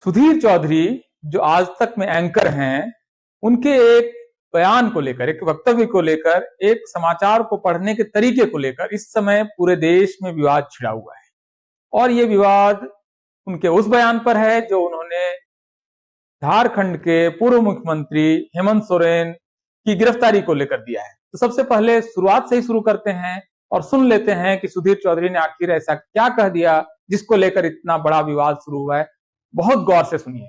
सुधीर चौधरी जो आज तक में एंकर हैं, उनके एक बयान को लेकर, एक वक्तव्य को लेकर, एक समाचार को पढ़ने के तरीके को लेकर इस समय पूरे देश में विवाद छिड़ा हुआ है। और ये विवाद उनके उस बयान पर है जो उन्होंने झारखंड के पूर्व मुख्यमंत्री हेमंत सोरेन की गिरफ्तारी को लेकर दिया है। तो सबसे पहले शुरुआत से ही शुरू करते हैं और सुन लेते हैं कि सुधीर चौधरी ने आखिर ऐसा क्या कह दिया जिसको लेकर इतना बड़ा विवाद शुरू हुआ है। बहुत गौर से सुनिए।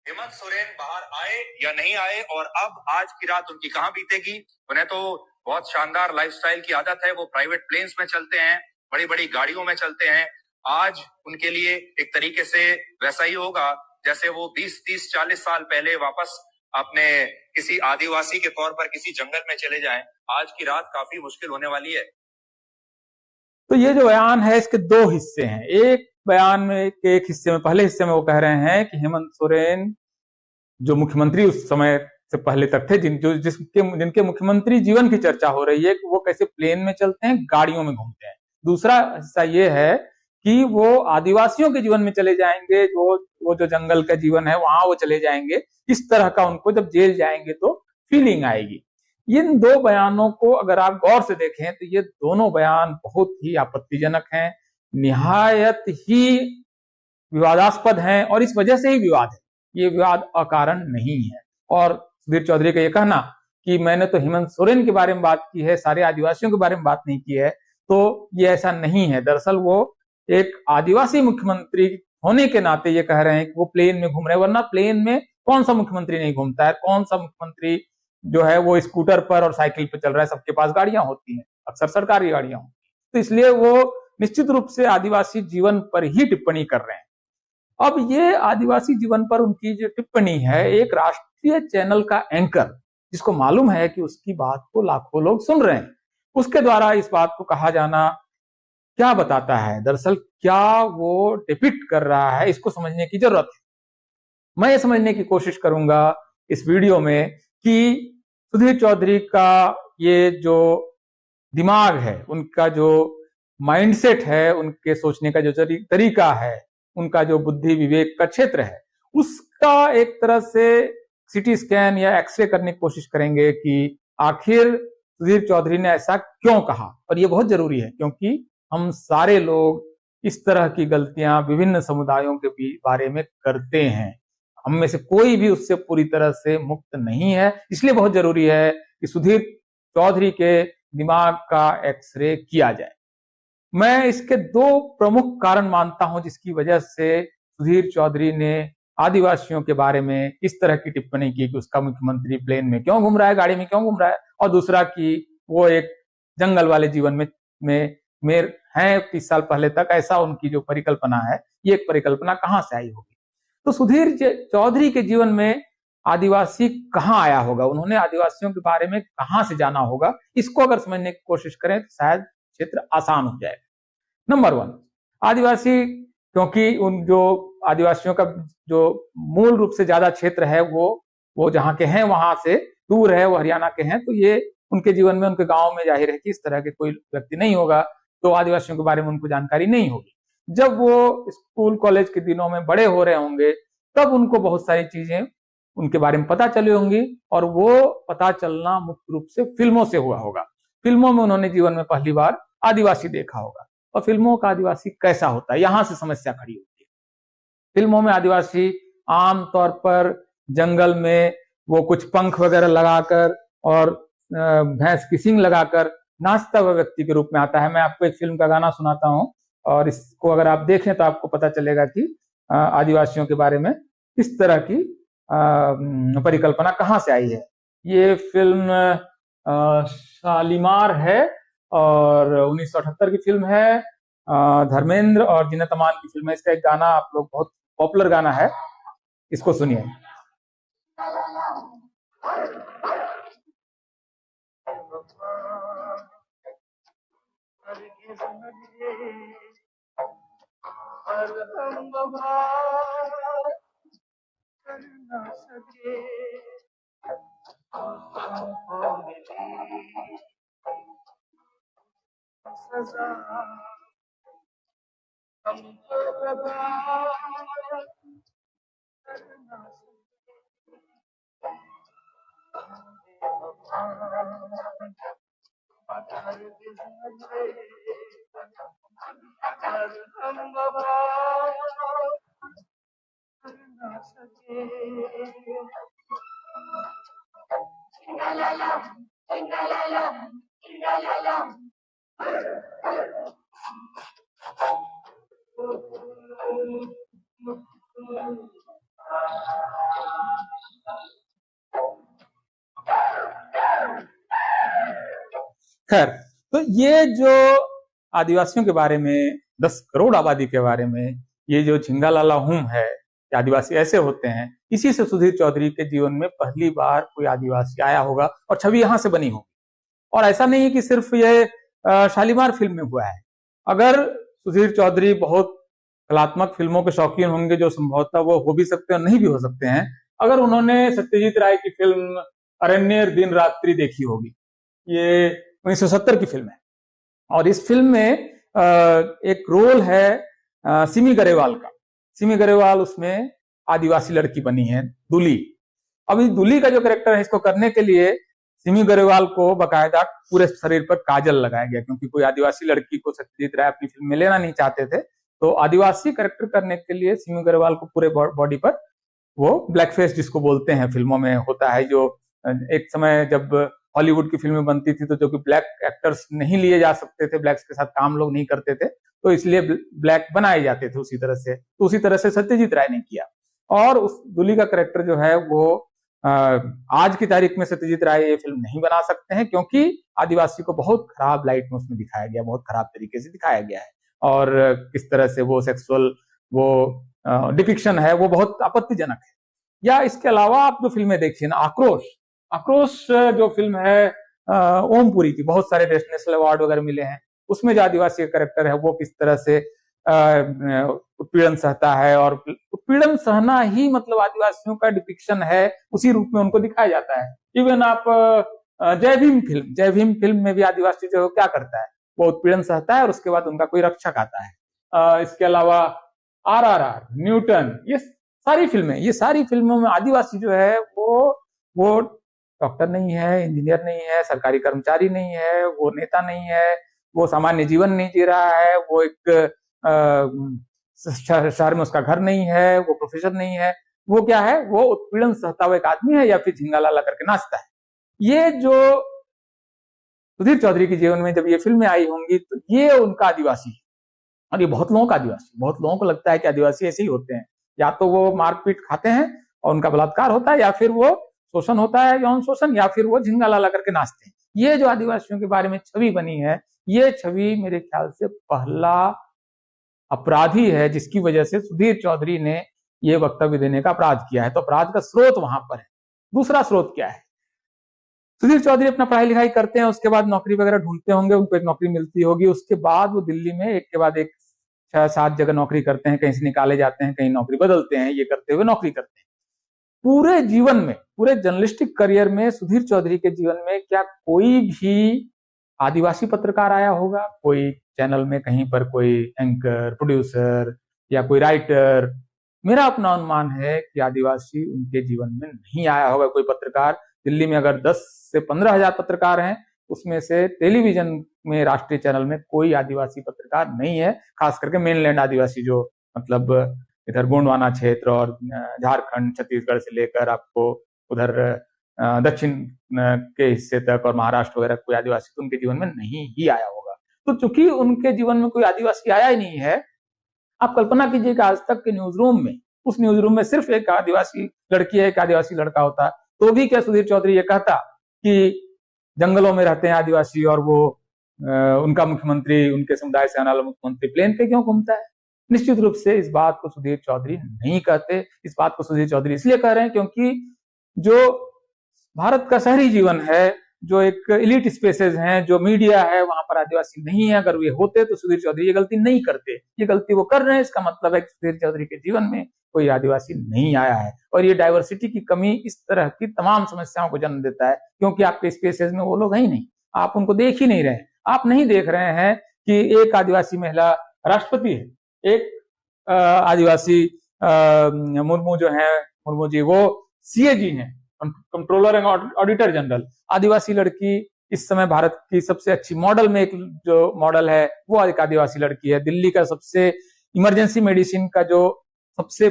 हेमंत सोरेन बाहर आए या नहीं आए और अब आज की रात उनकी कहां बीतेगी। उन्हें तो बहुत शानदार लाइफस्टाइल की आदत है, वो प्राइवेट प्लेन्स में चलते हैं, बड़ी बड़ी गाड़ियों में चलते हैं। आज उनके लिए एक तरीके से वैसा ही होगा जैसे वो 20, 30, 40 साल पहले वापस अपने किसी आदिवासी के तौर पर किसी जंगल में चले जाएं। आज की रात काफी मुश्किल होने वाली है। तो ये जो बयान है इसके दो हिस्से हैं। एक बयान में के एक हिस्से में, पहले हिस्से में वो कह रहे हैं कि हेमंत सोरेन जो मुख्यमंत्री उस समय से पहले तक थे, जिनके मुख्यमंत्री जीवन की चर्चा हो रही है कि वो कैसे प्लेन में चलते हैं, गाड़ियों में घूमते हैं। दूसरा हिस्सा ये है कि वो आदिवासियों के जीवन में चले जाएंगे, वो जो जंगल का जीवन है वहां वो चले जाएंगे। इस तरह का उनको जब जेल जाएंगे तो फीलिंग आएगी। इन दो बयानों को अगर आप गौर से देखें तो ये दोनों बयान बहुत ही आपत्तिजनक हैं, निहायत ही विवादास्पद हैं और इस वजह से ही विवाद है। ये विवाद अकारण नहीं है। और सुधीर चौधरी का ये कहना कि मैंने तो हेमंत सोरेन के बारे में बात की है, सारे आदिवासियों के बारे में बात नहीं की है, तो ये ऐसा नहीं है। दरअसल वो एक आदिवासी मुख्यमंत्री होने के नाते ये कह रहे हैं कि वो प्लेन में घूम रहे हैं, वरना प्लेन में कौन सा मुख्यमंत्री नहीं घूमता है, कौन सा मुख्यमंत्री जो है वो स्कूटर पर और साइकिल पर चल रहा है। सबके पास गाड़ियां होती हैं, अक्सर सरकारी गाड़ियां होती हैं। तो इसलिए वो निश्चित रूप से आदिवासी जीवन पर ही टिप्पणी कर रहे हैं। अब ये आदिवासी जीवन पर उनकी जो टिप्पणी है, एक राष्ट्रीय चैनल का एंकर जिसको मालूम है कि उसकी बात को लाखों लोग सुन रहे हैं, उसके द्वारा इस बात को कहा जाना क्या बताता है? दरअसल क्या वो डिपिक्ट कर रहा है, इसको समझने की जरूरत है। मैं ये समझने की कोशिश करूंगा इस वीडियो में कि सुधीर चौधरी का ये जो दिमाग है, उनका जो माइंडसेट है, उनके सोचने का जो तरीका है, उनका जो बुद्धि विवेक का क्षेत्र है, उसका एक तरह से सीटी स्कैन या एक्सरे करने की कोशिश करेंगे कि आखिर सुधीर चौधरी ने ऐसा क्यों कहा। और ये बहुत जरूरी है क्योंकि हम सारे लोग इस तरह की गलतियां विभिन्न समुदायों के भी बारे में करते हैं। हम में से कोई भी उससे पूरी तरह से मुक्त नहीं है। इसलिए बहुत जरूरी है कि सुधीर चौधरी के दिमाग का एक्सरे किया जाए। मैं इसके दो प्रमुख कारण मानता हूं जिसकी वजह से सुधीर चौधरी ने आदिवासियों के बारे में इस तरह की टिप्पणी की कि उसका मुख्यमंत्री प्लेन में क्यों घूम रहा है, गाड़ी में क्यों घूम रहा है, और दूसरा कि वो एक जंगल वाले जीवन में है 30 साल पहले तक। ऐसा उनकी जो परिकल्पना है, ये एक परिकल्पना कहां से आई होगी? तो सुधीर चौधरी के जीवन में आदिवासी कहां आया होगा, उन्होंने आदिवासियों के बारे में कहां से जाना होगा, इसको अगर समझने की कोशिश करें तो शायद क्षेत्र आसान हो जाएगा। नंबर वन, आदिवासी, क्योंकि उन जो आदिवासियों का जो मूल रूप से ज्यादा क्षेत्र है वो जहां के हैं वहां से दूर है, वो हरियाणा के हैं, तो ये उनके जीवन में, उनके गांव में जाहिर है कि इस तरह के कोई व्यक्ति नहीं होगा, तो आदिवासियों के बारे में उनको जानकारी नहीं होगी। जब वो स्कूल कॉलेज के दिनों में बड़े हो रहे होंगे तब उनको बहुत सारी चीजें उनके बारे में पता चली होंगी, और वो पता चलना मुख्य रूप से फिल्मों से हुआ होगा। फिल्मों में उन्होंने जीवन में पहली बार आदिवासी देखा होगा, और फिल्मों का आदिवासी कैसा होता है, यहां से समस्या खड़ी होती है। फिल्मों में आदिवासी आमतौर पर जंगल में वो कुछ पंख वगैरह लगाकर और भैंस की सींग लगाकर नाचता हुआ व्यक्ति के रूप में आता है। मैं आपको एक फिल्म का गाना सुनाता हूं और इसको अगर आप देखें तो आपको पता चलेगा कि आदिवासियों के बारे में इस तरह की परिकल्पना कहां से आई है। ये फिल्म शालीमार है और 1978 की फिल्म है। धर्मेंद्र और जीनत अमान की फिल्म है। इसका एक गाना आप लोग, बहुत पॉपुलर गाना है, इसको सुनिए। खैर, तो ये जो आदिवासियों के बारे में, 10 करोड़ आबादी के बारे में, ये जो झिंगालाला हुम है, आदिवासी ऐसे होते हैं, इसी से सुधीर चौधरी के जीवन में पहली बार कोई आदिवासी आया होगा और छवि यहां से बनी होगी। और ऐसा नहीं है कि सिर्फ ये शालीमार फिल्म में हुआ है। अगर सुधीर चौधरी बहुत कलात्मक फिल्मों के शौकीन होंगे, जो संभवतः वो हो भी सकते हैं और नहीं भी हो सकते हैं, अगर उन्होंने सत्यजीत राय की फिल्म अरण्येर दिन रात्रि देखी होगी, ये 1970 की फिल्म है, और इस फिल्म में एक रोल है सिमी गरेवाल का। सिमी गरेवाल उसमें आदिवासी लड़की बनी है, दुली। अब इस दुली का जो कैरेक्टर है, इसको करने के लिए सिमी गरेवाल को बकायदा पूरे शरीर पर काजल लगाया गया, क्योंकि कोई आदिवासी लड़की को सत्यजीत राय अपनी फिल्म में लेना नहीं चाहते थे। तो आदिवासी कैरेक्टर करने के लिए सिमी गरेवाल को पूरे बॉडी पर वो ब्लैक फेस जिसको बोलते हैं फिल्मों में होता है, जो एक समय जब हॉलीवुड की फिल्में बनती थी तो जो कि ब्लैक एक्टर्स नहीं लिए जा सकते थे, ब्लैक्स के साथ काम लोग नहीं करते थे, तो इसलिए ब्लैक बनाए जाते थे उसी तरह से। तो उसी तरह से सत्यजीत राय ने किया, और उस दुली का कैरेक्टर जो है वो आज की तारीख में सत्यजीत राय ये फिल्म नहीं बना सकते हैं, क्योंकि आदिवासी को बहुत खराब लाइट में उसमें दिखाया गया, बहुत खराब तरीके से दिखाया गया है, और किस तरह से वो सेक्सुअल वो डिपिक्शन है वो बहुत आपत्तिजनक है। या इसके अलावा आप जो फिल्में देखिए ना, आक्रोश, आक्रोश जो फिल्म है ओमपुरी की, बहुत सारे नेशनल अवार्ड वगैरह मिले हैं, उसमें जो आदिवासी का कैरेक्टर है वो किस तरह से उत्पीड़न सहता है, और उत्पीड़न सहना ही मतलब आदिवासियों का डिपिक्शन है, उसी रूप में उनको दिखाया जाता है। इवन आप जय भीम फिल्म में भी आदिवासी जो क्या करता है, वो उत्पीड़न सहता है और उसके बाद उनका कोई रक्षक आता है। इसके अलावा RRR, न्यूटन, ये सारी फिल्मों में आदिवासी जो है वो डॉक्टर नहीं है, इंजीनियर नहीं है, सरकारी कर्मचारी नहीं है, वो नेता नहीं है, वो सामान्य जीवन नहीं जी रहा है, वो एक शहर में उसका घर नहीं है, वो प्रोफेसर नहीं है, वो क्या है, वो उत्पीड़न सहता हुआ एक आदमी है, या फिर झिंगालाला करके नाचता है। ये जो सुधीर चौधरी के जीवन में जब ये फिल्में आई होंगी तो ये उनका आदिवासी है, और ये बहुत लोगों का आदिवासी, बहुत लोगों को लगता है कि आदिवासी ऐसे ही होते हैं, या तो वो मारपीट खाते हैं और उनका बलात्कार होता है, या फिर वो शोषण होता है, यौन शोषण, या फिर वो झिंगालाला करके नाचते हैं। ये जो आदिवासियों के बारे में छवि बनी है, ये छवि मेरे ख्याल से पहला अपराधी है जिसकी वजह से सुधीर चौधरी ने ये वक्तव्य देने का अपराध किया है। तो अपराध का स्रोत वहां पर है। दूसरा स्रोत क्या है, सुधीर चौधरी अपना पढ़ाई लिखाई करते हैं, उसके बाद नौकरी वगैरह ढूंढते होंगे, उनको एक नौकरी मिलती होगी, उसके बाद वो दिल्ली में एक के बाद एक 6-7 जगह नौकरी करते हैं, कहीं से निकाले जाते हैं, कहीं नौकरी बदलते हैं, ये करते हुए नौकरी करते हैं। पूरे जीवन में, पूरे जर्नलिस्टिक करियर में सुधीर चौधरी के जीवन में क्या कोई भी आदिवासी पत्रकार आया होगा? कोई चैनल में कहीं पर कोई एंकर, प्रोड्यूसर या कोई राइटर? मेरा अपना अनुमान है कि आदिवासी उनके जीवन में नहीं आया होगा कोई पत्रकार। दिल्ली में अगर 10 से 15 हजार पत्रकार हैं, उसमें से टेलीविजन में, राष्ट्रीय चैनल में कोई आदिवासी पत्रकार नहीं है, खास करके मेनलैंड आदिवासी, जो मतलब इधर गोंडवाना क्षेत्र और झारखंड, छत्तीसगढ़ से लेकर आपको उधर दक्षिण के हिस्से तक और महाराष्ट्र वगैरह, कोई आदिवासी तो उनके जीवन में नहीं ही आया होगा। तो चूंकि उनके जीवन में कोई आदिवासी आया ही नहीं है, आप कल्पना कीजिए कि आज तक के न्यूज रूम में, उस न्यूज रूम में सिर्फ एक आदिवासी लड़की है, एक आदिवासी लड़का होता, तो भी क्या सुधीर चौधरी ये कहता कि जंगलों में रहते हैं आदिवासी और वो उनका मुख्यमंत्री, उनके समुदाय से आने वाला मुख्यमंत्री प्लेन पे क्यों घूमता है? निश्चित रूप से इस बात को सुधीर चौधरी नहीं कहते। इस बात को सुधीर चौधरी इसलिए कह रहे हैं क्योंकि जो भारत का शहरी जीवन है, जो एक इलीट स्पेसेस हैं, जो मीडिया है, वहां पर आदिवासी नहीं है। अगर वे होते तो सुधीर चौधरी ये गलती नहीं करते। ये गलती वो कर रहे हैं, इसका मतलब है कि सुधीर चौधरी के जीवन में कोई आदिवासी नहीं आया है। और ये डाइवर्सिटी की कमी इस तरह की तमाम समस्याओं को जन्म देता है, क्योंकि आपके स्पेसेस में वो लोग हैं ही नहीं, आप उनको देख ही नहीं रहे। आप नहीं देख रहे हैं कि एक आदिवासी महिला राष्ट्रपति है, एक आदिवासी मुर्मू जो है, मुर्मू जी, वो सीएजी हैं, कंट्रोलर एंड ऑडिटर जनरल। आदिवासी लड़की इस समय भारत की सबसे अच्छी मॉडल में एक जो मॉडल है वो एक आदिवासी लड़की है। दिल्ली का सबसे इमरजेंसी मेडिसिन का जो सबसे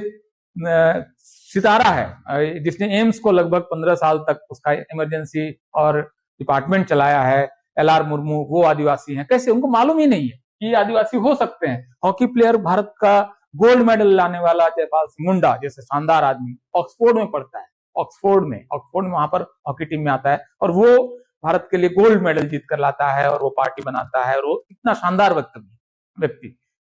सितारा है, जिसने एम्स को लगभग 15 साल तक उसका इमरजेंसी और डिपार्टमेंट चलाया है, एलआर मुर्मू, वो आदिवासी हैं। कैसे? उनको मालूम ही नहीं है कि आदिवासी हो सकते हैं। हॉकी प्लेयर, भारत का गोल्ड मेडल लाने वाला जयपाल सिंह मुंडा जैसे शानदार आदमी, ऑक्सफोर्ड में पढ़ता है, ऑक्सफोर्ड में वहां पर हॉकी टीम में आता है, और वो भारत के लिए गोल्ड मेडल जीत कर लाता है, और वो पार्टी बनाता है, और वो इतना शानदार व्यक्ति।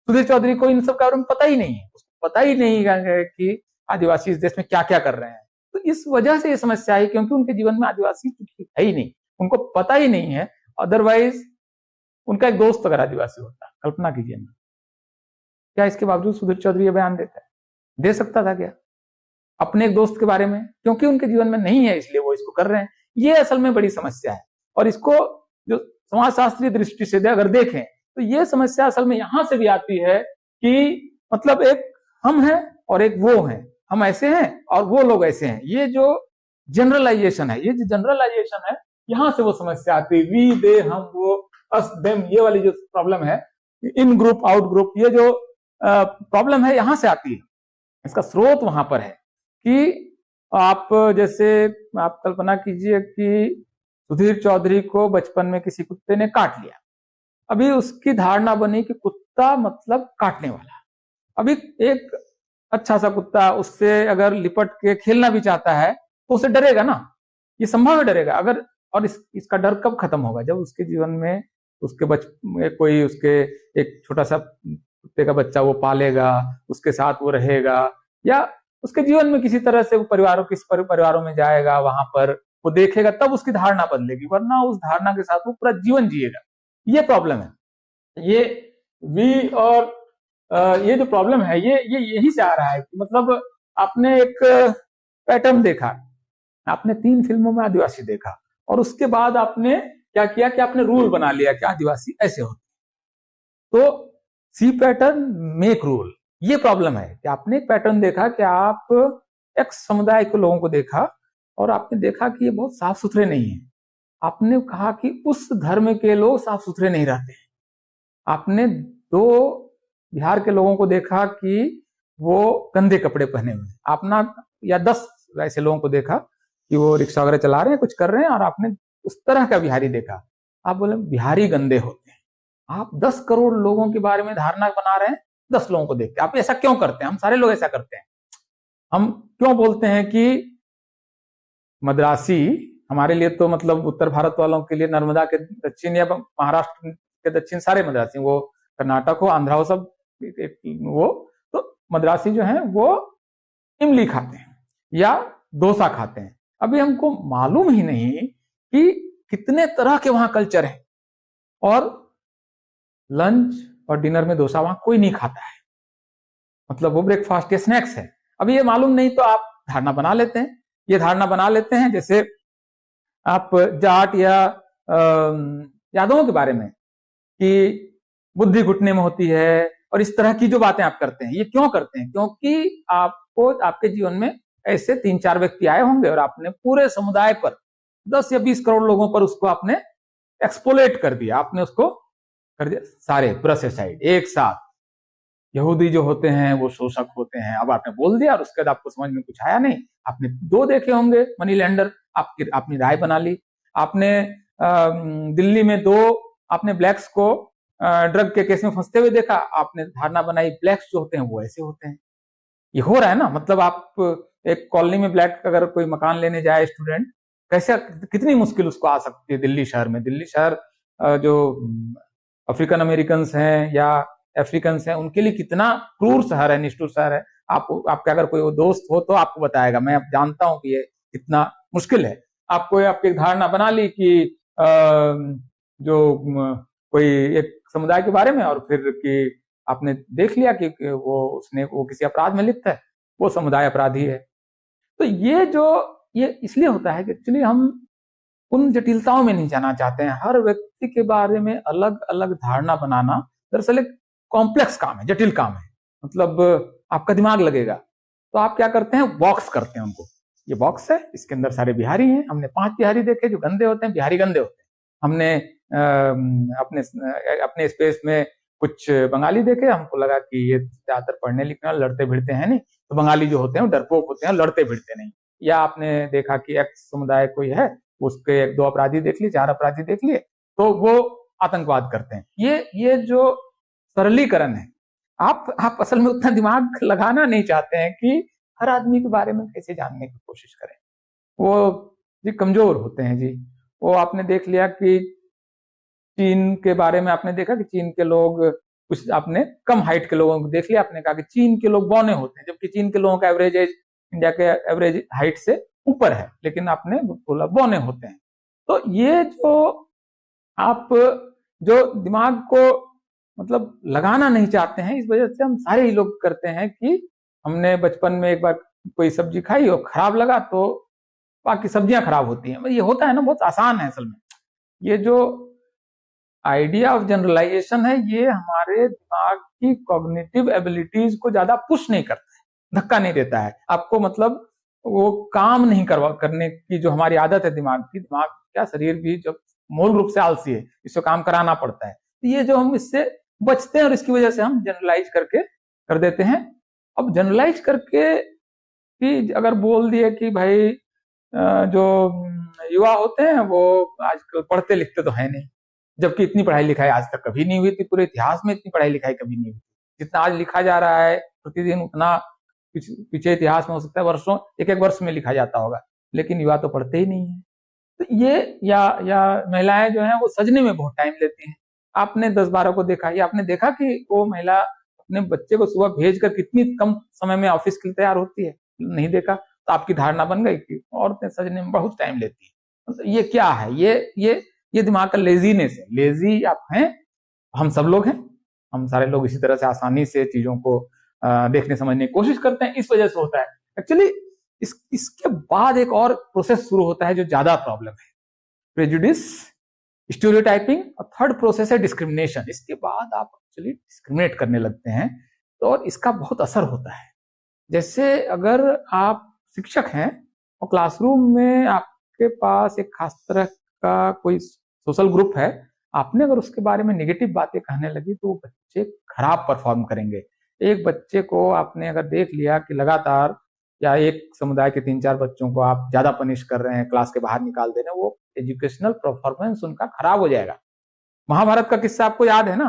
सुधीर चौधरी को इन सब के बारे में पता ही नहीं है, उसको पता ही नहीं है कि आदिवासी इस देश में क्या क्या कर रहे हैं। तो इस वजह से ये समस्या है, क्योंकि उनके जीवन में आदिवासी है ही नहीं, उनको पता ही नहीं है। अदरवाइज उनका एक दोस्त अगर आदिवासी होता, कल्पना कीजिए ना, क्या इसके बावजूद सुधीर चौधरी ये बयान देता है? दे सकता था क्या अपने एक दोस्त के बारे में? क्योंकि उनके जीवन में नहीं है, इसलिए वो इसको कर रहे हैं। ये असल में बड़ी समस्या है, और इसको जो समाजशास्त्रीय दृष्टि से अगर देखें तो ये समस्या असल में यहां से भी आती है कि मतलब एक हम हैं और एक वो हैं, हम ऐसे हैं और वो लोग ऐसे हैं। ये जो जनरलाइजेशन है, ये जो जनरलाइजेशन है, यहां से वो समस्या आती है। वी, दे, हम, वो, अस, देम, ये वाली जो प्रॉब्लम है, इन ग्रुप, आउट ग्रुप, ये जो प्रॉब्लम है यहां से आती है। इसका स्रोत वहां पर है कि आप जैसे आप कल्पना कीजिए कि सुधीर चौधरी को बचपन में किसी कुत्ते ने काट लिया। अभी उसकी धारणा बनी कि कुत्ता मतलब काटने वाला। अभी एक अच्छा सा कुत्ता उससे अगर लिपट के खेलना भी चाहता है तो उसे डरेगा ना, ये संभव है, डरेगा। अगर और इसका डर कब खत्म होगा? जब उसके जीवन में उसके कोई उसके एक छोटा सा कुत्ते का बच्चा वो पालेगा, उसके साथ वो रहेगा, या उसके जीवन में किसी तरह से वो परिवारों में जाएगा, वहां पर वो देखेगा, तब उसकी धारणा बदलेगी, वरना उस धारणा के साथ वो पूरा जीवन जिएगा। ये प्रॉब्लम है। ये वी और ये जो प्रॉब्लम है ये यही से आ रहा है कि मतलब आपने एक पैटर्न देखा, आपने 3 फिल्मों में आदिवासी देखा, और उसके बाद आपने क्या किया कि आपने रूल बना लिया कि आदिवासी ऐसे होते। तो सी पैटर्न मेक रूल, ये प्रॉब्लम है कि आपने एक पैटर्न देखा कि आप एक समुदाय के लोगों को देखा और आपने देखा कि ये बहुत साफ सुथरे नहीं है। आपने कहा कि उस धर्म के लोग साफ सुथरे नहीं रहते हैं। आपने 2 बिहार के लोगों को देखा कि वो गंदे कपड़े पहने हुए, आपने या 10 ऐसे लोगों को देखा कि वो रिक्शा वगैरह चला रहे हैं, कुछ कर रहे हैं, और आपने उस तरह का बिहारी देखा। आप बोले बिहारी गंदे होते हैं। आप 10 करोड़ लोगों के बारे में धारणा बना रहे हैं 10 लोगों को देख के। आप ऐसा क्यों करते हैं? हम सारे लोग ऐसा करते हैं। हम क्यों बोलते हैं कि मद्रासी हमारे लिए तो मतलब उत्तर भारत वालों के लिए नर्मदा के दक्षिण या महाराष्ट्र के दक्षिण सारे मद्रासी, वो कर्नाटक हो, आंध्रा हो, सब वो तो मद्रासी जो है वो इमली खाते हैं या डोसा खाते हैं। अभी हमको मालूम ही नहीं कि कितने तरह के वहां कल्चर हैं, और लंच और डिनर में डोसा वहां कोई नहीं खाता है, मतलब वो ब्रेकफास्ट या स्नैक्स है। अभी ये मालूम नहीं तो आप धारणा बना लेते हैं। ये धारणा बना लेते हैं जैसे आप जाट या यादवों के बारे में कि बुद्धि घुटने में होती है, और इस तरह की जो बातें आप करते हैं। ये क्यों करते हैं? क्योंकि आपको आपके जीवन में ऐसे 3-4 व्यक्ति आए होंगे और आपने पूरे समुदाय पर 10 या 20 करोड़ लोगों पर उसको आपने एक्सपोलेट कर दिया, आपने उसको कर दिया सारे प्रोसेसाइड एक साथ। यहूदी जो होते हैं वो शोषक होते हैं, अब आपने बोल दिया और उसके बाद आपको समझ में कुछ आया नहीं। आपने 2 देखे होंगे मनी लैंडर, आपने राय बना ली। आपने दिल्ली में 2 आपने ब्लैक्स को ड्रग के केस में फंसते हुए देखा, आपने धारणा बनाई ब्लैक्स जो होते हैं वो ऐसे होते हैं। ये हो रहा है ना, मतलब आप एक कॉलोनी में ब्लैक अगर कोई मकान लेने जाए स्टूडेंट, कैसे कितनी मुश्किल उसको आ सकती है दिल्ली शहर में। दिल्ली शहर जो अफ्रीकन अमेरिकन हैं या अफ्रीकन हैं उनके लिए कितना क्रूर शहर है, निष्ठुर शहर है। आपके अगर कोई दोस्त हो तो आपको बताएगा, मैं अब जानता हूं कि ये कितना मुश्किल है। आपको आपकी धारणा बना ली कि जो कोई एक समुदाय के बारे में, और फिर कि आपने देख लिया कि वो किसी अपराध में लिप्त है, वो समुदाय अपराधी है। तो ये इसलिए होता है कि एक्चुअली हम उन जटिलताओं में नहीं जाना चाहते हैं। हर व्यक्ति के बारे में अलग अलग धारणा बनाना दरअसल एक कॉम्प्लेक्स काम है, जटिल काम है, मतलब आपका दिमाग लगेगा, तो आप क्या करते हैं, बॉक्स करते हैं उनको। ये बॉक्स है, इसके अंदर सारे बिहारी हैं, हमने 5 बिहारी देखे जो गंदे होते हैं, बिहारी गंदे होते हैं। हमने अपने अपने स्पेस में कुछ बंगाली देखे, हमको लगा कि ये ज्यादातर पढ़ने लिखने वाले लड़ते भिड़ते हैं नहीं, तो बंगाली जो होते हैं वो डरपोक होते हैं, लड़ते भिड़ते नहीं। या आपने देखा कि एक्स समुदाय कोई है, उसके 1-2 अपराधी देख लिए, 4 अपराधी देख लिए, तो वो आतंकवाद करते हैं। ये जो सरलीकरण है, आप असल में उतना दिमाग लगाना नहीं चाहते हैं कि हर आदमी के बारे में कैसे जानने की कोशिश करें। वो जी कमजोर होते हैं जी। वो आपने देख लिया कि चीन के बारे में आपने देखा कि चीन के लोग, कुछ आपने कम हाइट के लोगों को देख लिया, आपने कहा कि चीन के लोग बौने होते हैं, जबकि चीन के लोगों का एवरेज एज इंडिया के एवरेज हाइट से ऊपर है, लेकिन आपने बोला बौने होते हैं। तो ये जो आप जो दिमाग को मतलब लगाना नहीं चाहते हैं, इस वजह से हम सारे ही लोग करते हैं कि हमने बचपन में एक बार कोई सब्जी खाई और खराब लगा तो बाकी सब्जियां खराब होती हैं। ये होता है ना, बहुत आसान है असल में। ये जो आइडिया ऑफ जनरलाइजेशन है, ये हमारे दिमाग की कॉग्निटिव एबिलिटीज को ज्यादा पुश नहीं करता है, धक्का नहीं देता है आपको, मतलब वो काम नहीं करने की जो हमारी आदत है दिमाग की, दिमाग क्या शरीर भी जब मूल रूप से आलसी है, इससे काम कराना पड़ता है। तो ये जो हम इससे बचते हैं और इसकी वजह से हम जनरलाइज करके कर देते हैं। अब जनरलाइज करके कि अगर बोल दिए कि भाई जो युवा होते हैं वो आजकल पढ़ते लिखते तो है नहीं, जबकि इतनी पढ़ाई लिखाई आज तक कभी नहीं हुई थी, पूरे इतिहास में इतनी पढ़ाई लिखाई कभी नहीं हुई थी जितना आज लिखा जा रहा है प्रतिदिन। उतना पीछे इतिहास में हो सकता है वर्षों, एक वर्ष में लिखा जाता होगा, लेकिन युवा तो पढ़ते ही नहीं है। तो ये या महिलाएं जो हैं वो सजने में बहुत टाइम लेती हैं। आपने 10-12 को देखा, या आपने देखा कि वो महिला अपने बच्चे को सुबह भेजकर कितनी कम समय में ऑफिस के लिए तैयार होती है? नहीं देखा। तो आपकी धारणा बन गई कि औरतें सजने में बहुत टाइम लेती है। तो ये क्या है? ये दिमाग का लेजीनेस है। लेजी आप हैं, हम सब लोग हैं, हम सारे लोग इसी तरह से आसानी से चीजों को देखने समझने की कोशिश करते हैं, इस वजह से होता है। एक्चुअली इसके बाद एक और प्रोसेस शुरू होता है जो ज्यादा प्रॉब्लम है, प्रेजुडिस, स्टीरियोटाइपिंग, और थर्ड प्रोसेस है डिस्क्रिमिनेशन। इसके बाद आप एक्चुअली डिस्क्रिमिनेट करने लगते हैं, तो और इसका बहुत असर होता है। जैसे अगर आप शिक्षक हैं और क्लासरूम में आपके पास एक खास तरह का कोई सोशल ग्रुप है, आपने अगर उसके बारे में नेगेटिव बातें कहने लगी तो बच्चे खराब परफॉर्म करेंगे। एक बच्चे को आपने अगर देख लिया कि लगातार, या एक समुदाय के 3-4 बच्चों को आप ज्यादा पनिश कर रहे हैं, क्लास के बाहर निकाल दे रहे हैं, वो एजुकेशनल परफॉर्मेंस उनका खराब हो जाएगा। महाभारत का किस्सा आपको याद है ना?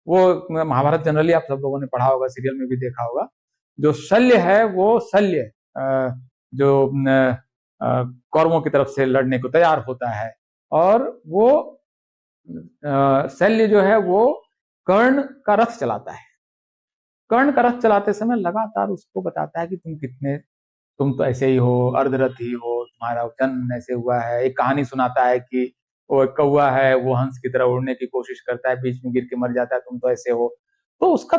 वो महाभारत जनरली आप सब लोगों ने पढ़ा होगा, सीरियल में भी देखा होगा। जो शल्य है वो शल्य जो कौरवों की तरफ से लड़ने को तैयार होता है, और वो शल्य जो है वो कर्ण का रथ चलाता है। कर्ण का रथ चलाते समय लगातार उसको बताता है कि तुम तो ऐसे ही हो, अर्धरथी हो, तुम्हारा जन्म ऐसे हुआ है। एक कहानी सुनाता है कि वो एक कौवा है, वो हंस की तरह उड़ने की कोशिश करता है, बीच में गिर के मर जाता है, तुम तो ऐसे हो। तो उसका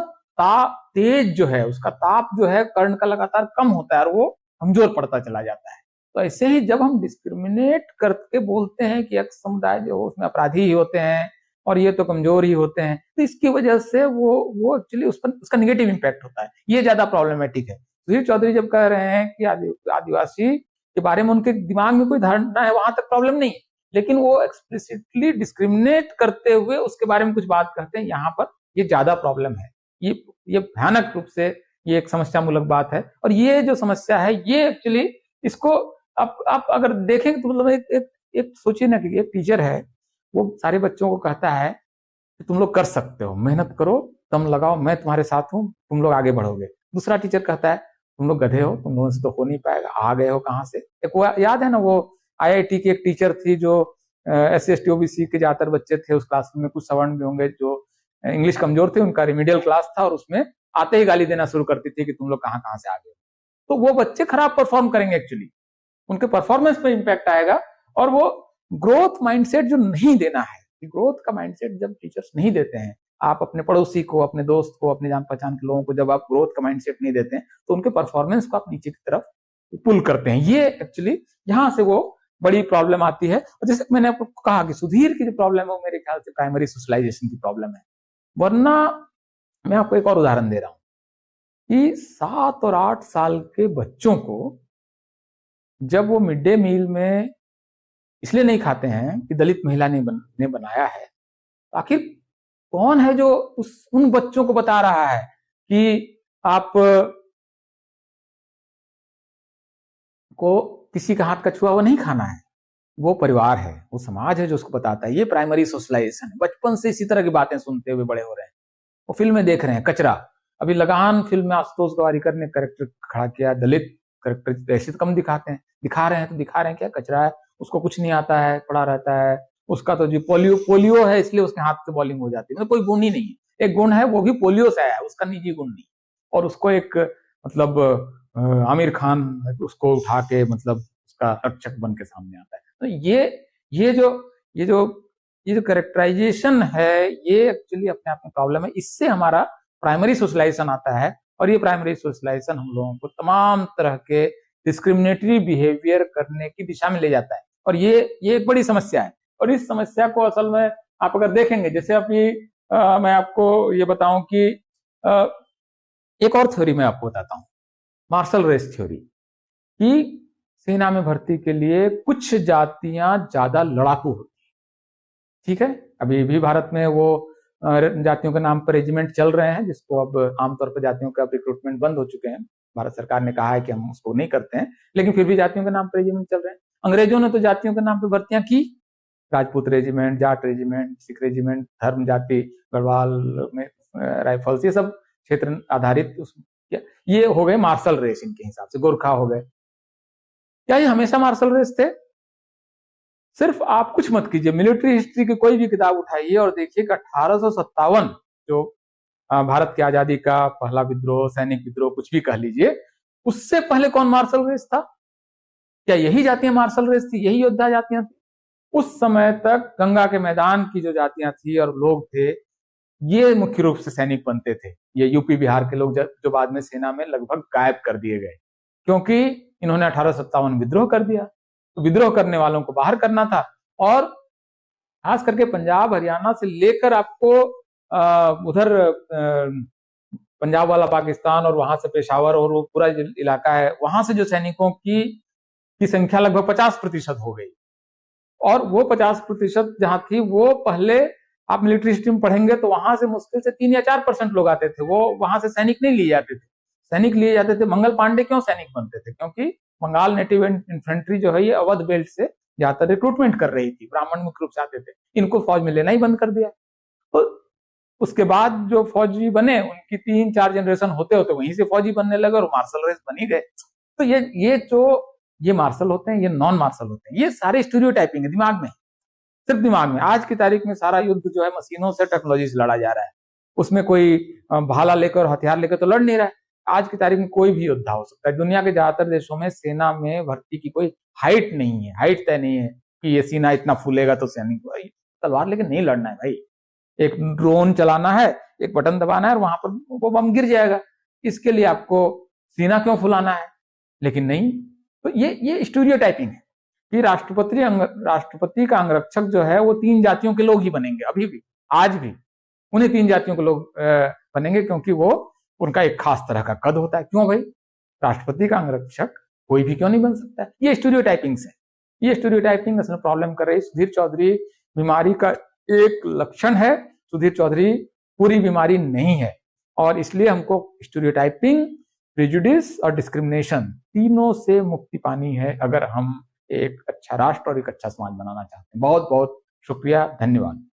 तेज जो है, उसका ताप जो है कर्ण का लगातार कम होता है और वो कमजोर पड़ता चला जाता है। तो ऐसे ही जब हम डिस्क्रिमिनेट करके बोलते हैं कि एक समुदाय जो उसमें अपराधी ही होते हैं और ये तो कमजोर ही होते हैं, तो इसकी वजह से वो एक्चुअली उस पर उसका नेगेटिव इंपैक्ट होता है। ये ज्यादा प्रॉब्लमेटिक है। सुधीर चौधरी जब कह रहे हैं कि आदिवासी के बारे में उनके दिमाग में कोई धारणा है, वहां तक प्रॉब्लम नहीं है, लेकिन वो एक्सप्लिसिटली डिस्क्रिमिनेट करते हुए उसके बारे में कुछ बात करते हैं, यहाँ पर ये ज्यादा प्रॉब्लम है। ये भयानक रूप से ये एक समस्या मूलक बात है। और ये जो समस्या है, ये एक्चुअली इसको आप अगर देखें तो मतलब एक सोचिए ना कि एक टीचर है, वो सारे बच्चों को कहता है कि तुम लोग कर सकते हो, मेहनत करो, दम लगाओ, मैं तुम्हारे साथ हूं, तुम लोग आगे बढ़ोगे। दूसरा टीचर कहता है तुम लोग गधे हो, तुम लोगों से तो हो नहीं पाएगा, आ गए हो कहां से। एक वो याद है ना, वो IIT की एक टीचर थी जो SC ST OBC के ज्यादातर बच्चे थे उस क्लासरूम में, कुछ सवर्ण भी होंगे, जो इंग्लिश कमजोर थे, उनका रिमीडियल क्लास था, और उसमें आते ही गाली देना शुरू करती थी कि तुम लोग कहां कहां से आ गए। तो वो बच्चे खराब परफॉर्म करेंगे, एक्चुअली उनके परफॉर्मेंस पे इंपैक्ट आएगा। और वो ग्रोथ माइंडसेट जो नहीं देना है, ग्रोथ का माइंडसेट जब टीचर्स नहीं देते हैं, आप अपने पड़ोसी को, अपने दोस्त को, अपने जान पहचान के लोगों को जब आप ग्रोथ का माइंडसेट नहीं देते हैं, तो उनके परफॉर्मेंस को आप नीचे की तरफ पुल करते हैं। ये एक्चुअली यहां से वो बड़ी प्रॉब्लम आती है। और जैसे मैंने आपको कहा कि सुधीर की जो प्रॉब्लम है वो मेरे ख्याल से प्राइमरी सोशलाइजेशन की प्रॉब्लम है। वरना मैं आपको एक और उदाहरण दे रहा हूं कि 7 और 8 साल के बच्चों को जब वो मिड डे मील में इसलिए नहीं खाते हैं कि दलित महिला ने बनाया है, तो आखिर कौन है जो उन बच्चों को बता रहा है कि आप को किसी का हाथ का छुआ हुआ नहीं खाना है? वो परिवार है, वो समाज है जो उसको बताता है। ये प्राइमरी सोशलाइजेशन है। बचपन से इसी तरह की बातें सुनते हुए बड़े हो रहे हैं। वो फिल्में देख रहे हैं, कचरा, अभी लगान फिल्म में आशुतोष गवारीकर ने कैरेक्टर खड़ा किया, दलित कैरेक्टर ऐसे तो कम दिखाते हैं, दिखा रहे हैं तो दिखा रहे हैं क्या? कचरा है, उसको कुछ नहीं आता है, पड़ा रहता है, उसका तो जी पोलियो है इसलिए उसके हाथ से बॉलिंग हो जाती है, मतलब कोई गुण ही नहीं है। एक गुण है वो भी पोलियो से आया है, उसका निजी गुण नहीं। और उसको एक मतलब आमिर खान उसको उठा के मतलब उसका रक्षक बन के सामने आता है। तो ये जो ये जो ये जो कैरेक्टराइजेशन है, ये एक्चुअली अपने आप में प्रॉब्लम है। इससे हमारा प्राइमरी सोशलाइजेशन आता है, और ये प्राइमरी सोशलाइजेशन हम लोगों को तमाम तरह के डिस्क्रिमिनेटरी बिहेवियर करने की दिशा में ले जाता है, और ये एक बड़ी समस्या है। और इस समस्या को असल में आप अगर देखेंगे, जैसे अभी मैं आपको ये बताऊं कि एक और थ्योरी मैं आपको बताता हूं, मार्शल रेस थ्योरी, कि सेना में भर्ती के लिए कुछ जातियां ज्यादा लड़ाकू होती हैं। ठीक है, अभी भी भारत में वो जातियों के नाम पर रेजिमेंट चल रहे हैं, जिसको अब आमतौर पर जातियों का रिक्रूटमेंट बंद हो चुके हैं। भारत सरकार ने कहा है कि हम उसको नहीं करते हैं, लेकिन फिर भी जातियों के नाम पर रेजिमेंट चल रहे हैं। अंग्रेजों ने तो जातियों के नाम पर भर्तियां की, Rajput regiment, Jat regiment, Sikh regiment, धर्म जाति, गढ़वाल में राइफल्स, ये सब क्षेत्र आधारित ये हो गए मार्शल रेस। इनके हिसाब से गोरखा हो गए। क्या ये हमेशा मार्शल रेस थे? सिर्फ आप कुछ मत कीजिए, मिलिट्री हिस्ट्री की कोई भी किताब उठाइए और देखिए कि 1857 जो भारत की आजादी का पहला विद्रोह, सैनिक विद्रोह, कुछ भी कह लीजिए, उससे पहले कौन मार्शल रेस था? क्या यही जातियां मार्शल रेस थी? यही योद्धा जातियां थी? उस समय तक गंगा के मैदान की जो जातियां थी और लोग थे, ये मुख्य रूप से सैनिक बनते थे। ये यूपी बिहार के लोग जो बाद में सेना में लगभग गायब कर दिए गए, क्योंकि इन्होंने 1857 विद्रोह कर दिया। तो विद्रोह करने वालों को बाहर करना था, और खास करके पंजाब हरियाणा से लेकर आपको उधर पंजाब वाला पाकिस्तान और वहां से पेशावर और वो पूरा इलाका है, वहां से जो सैनिकों की संख्या लगभग 50% हो गई। और वो 50% जहां थी, वो पहले आप मिलिट्री हिस्ट्री में पढ़ेंगे तो वहां से मुश्किल से 3 या 4% लोग आते थे। वो वहां से सैनिक नहीं लिए जाते थे। सैनिक लिए जाते थे, मंगल पांडे क्यों सैनिक बनते थे? क्योंकि बंगाल नेटिव इन्फेंट्री जो है ये अवध बेल्ट से ज्यादातर रिक्रूटमेंट कर रही थी, ब्राह्मण मुख्य रूप से आते थे, इनको फौज में लेना ही बंद कर दिया। तो उसके बाद जो फौजी बने, उनकी 3-4 जनरेशन होते होते वहीं से फौजी बनने लगे और मार्शल रेस बन ही गए। तो ये मार्शल होते हैं, ये नॉन मार्शल होते हैं, ये सारे स्टीरियोटाइपिंग है दिमाग में, सिर्फ दिमाग में। आज की तारीख में सारा युद्ध जो है मशीनों से, टेक्नोलॉजी से लड़ा जा रहा है। उसमें कोई भाला लेकर, हथियार लेकर तो लड़ नहीं रहा है। आज की तारीख में कोई भी योद्धा हो सकता है। दुनिया के ज्यादातर देशों में सेना में भर्ती की कोई हाइट नहीं है, हाइट तय नहीं है कि ये सीना इतना फूलेगा तो सैनिक। तलवार लेकर नहीं लड़ना है भाई, एक ड्रोन चलाना है, एक बटन दबाना है और वहां पर वो बम गिर जाएगा। इसके लिए आपको सीना क्यों फुलाना है? लेकिन नहीं। तो ये स्टीरियोटाइपिंग है कि राष्ट्रपति का अंगरक्षक जो है वो 3 जातियों के लोग ही बनेंगे। अभी भी, आज भी उन्हें 3 जातियों के लोग बनेंगे, क्योंकि वो उनका एक खास तरह का कद होता है। क्यों भाई? राष्ट्रपति का अंगरक्षक कोई भी क्यों नहीं बन सकता है? ये स्टीरियोटाइपिंग से, ये स्टीरियोटाइपिंग असल में प्रॉब्लम कर रही। सुधीर चौधरी बीमारी का एक लक्षण है। सुधीर चौधरी पूरी बीमारी नहीं है, और इसलिए हमको स्टीरियोटाइपिंग, प्रेजुडिस और डिस्क्रिमिनेशन तीनों से मुक्ति पानी है, अगर हम एक अच्छा राष्ट्र और एक अच्छा समाज बनाना चाहते हैं। बहुत बहुत शुक्रिया, धन्यवाद।